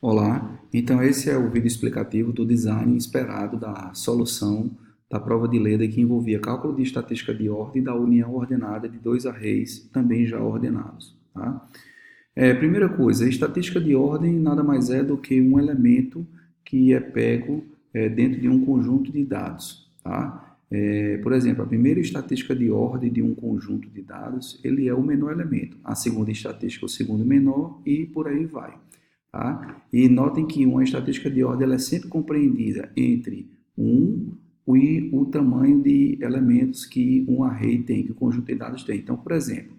Olá, então esse é o vídeo explicativo do design esperado da solução da prova de Leda que envolvia cálculo de estatística de ordem da união ordenada de dois arrays também já ordenados. Tá? Primeira coisa, a estatística de ordem nada mais é do que um elemento que é pego dentro de um conjunto de dados. Tá? Por exemplo, a primeira estatística de ordem de um conjunto de dados, ele é o menor elemento. A segunda estatística, o segundo menor e por aí vai. Tá? E notem que uma estatística de ordem ela é sempre compreendida entre 1 e o tamanho de elementos que um array tem, que o conjunto de dados tem. Então, por exemplo,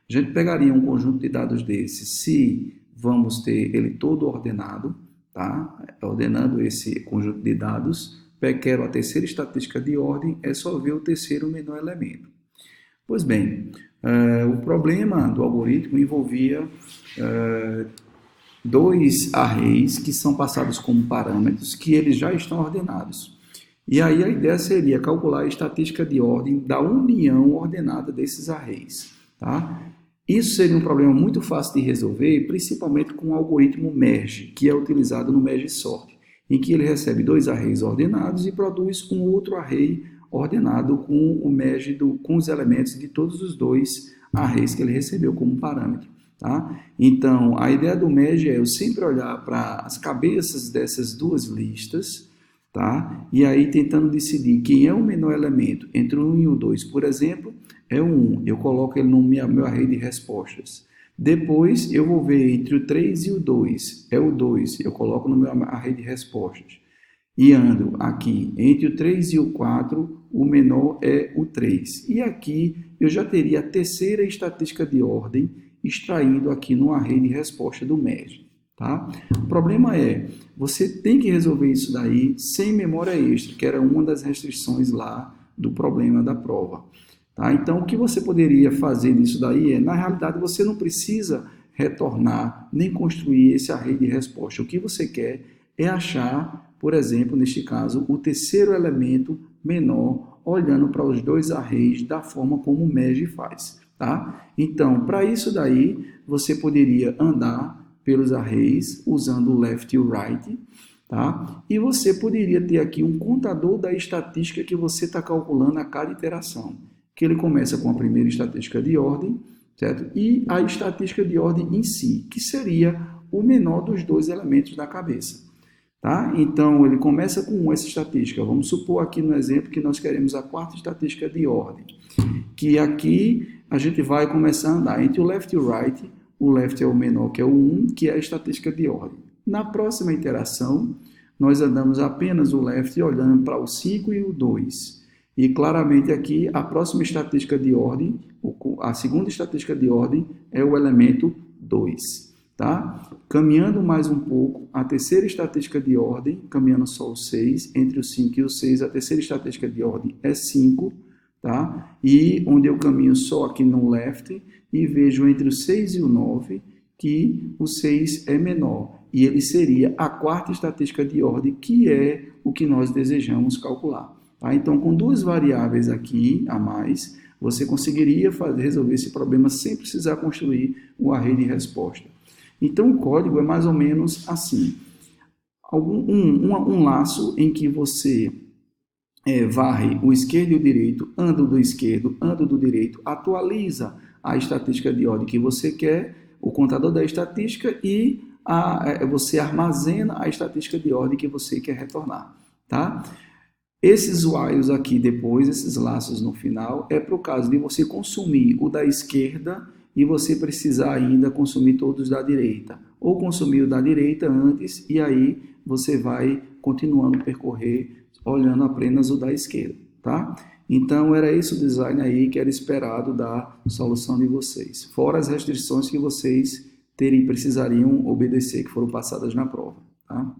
a gente pegaria um conjunto de dados desse se vamos ter ele todo ordenado, tá? Ordenando esse conjunto de dados, quero a terceira estatística de ordem, é só ver o terceiro menor elemento. Pois bem, o problema do algoritmo envolvia dois arrays que são passados como parâmetros que eles já estão ordenados. E aí a ideia seria calcular a estatística de ordem da união ordenada desses arrays. Tá? Isso seria um problema muito fácil de resolver, principalmente com o algoritmo merge, que é utilizado no merge sort, em que ele recebe dois arrays ordenados e produz um outro array ordenado com o merge com os elementos de todos os dois arrays que ele recebeu como parâmetro. Tá? Então, a ideia do merge é eu sempre olhar para as cabeças dessas duas listas, tá? E aí tentando decidir quem é o menor elemento entre o 1 e o 2, por exemplo, é o 1, eu coloco ele no meu array de respostas. Depois eu vou ver entre o 3 e o 2, é o 2, eu coloco no meu array de respostas. E ando aqui entre o 3 e o 4, o menor é o 3. E aqui eu já teria a terceira estatística de ordem extraído aqui no array de resposta do merge. Tá? O problema é, você tem que resolver isso daí sem memória extra, que era uma das restrições lá do problema da prova. Tá? Então, o que você poderia fazer nisso daí é, na realidade, você não precisa retornar nem construir esse array de resposta. O que você quer é achar, por exemplo, neste caso, o terceiro elemento menor, olhando para os dois arrays da forma como o merge faz. Tá? Então, para isso daí, você poderia andar pelos arrays usando o left e o right, tá? E você poderia ter aqui um contador da estatística que você está calculando a cada iteração, que ele começa com a primeira estatística de ordem, certo? E a estatística de ordem em si, que seria o menor dos dois elementos da cabeça. Tá? Então, ele começa com essa estatística. Vamos supor aqui no exemplo que nós queremos a quarta estatística de ordem, que aqui a gente vai começar a andar entre o left e o right. O left é o menor, que é o 1, que é a estatística de ordem. Na próxima iteração, nós andamos apenas o left olhando para o 5 e o 2. E claramente aqui, a próxima estatística de ordem, a segunda estatística de ordem, é o elemento 2. Tá? Caminhando mais um pouco, a terceira estatística de ordem, caminhando só o 6, entre o 5 e o 6, a terceira estatística de ordem é 5, tá? E onde eu caminho só aqui no left e vejo entre o 6 e o 9 que o 6 é menor, e ele seria a quarta estatística de ordem, que é o que nós desejamos calcular. Tá? Então, com duas variáveis aqui a mais, você conseguiria resolver esse problema sem precisar construir um array de resposta. Então, o código é mais ou menos assim. Um laço em que você varre o esquerdo e o direito, anda do esquerdo, anda do direito, atualiza a estatística de ordem que você quer, o contador da estatística e você armazena a estatística de ordem que você quer retornar. Tá? Esses whiles aqui depois, esses laços no final, é para o caso de você consumir o da esquerda e você precisar ainda consumir todos da direita. Ou consumir o da direita antes e aí você vai continuando a percorrer olhando apenas o da esquerda. Tá? Então, era esse o design aí que era esperado da solução de vocês. Fora as restrições que vocês precisariam obedecer, que foram passadas na prova. Tá?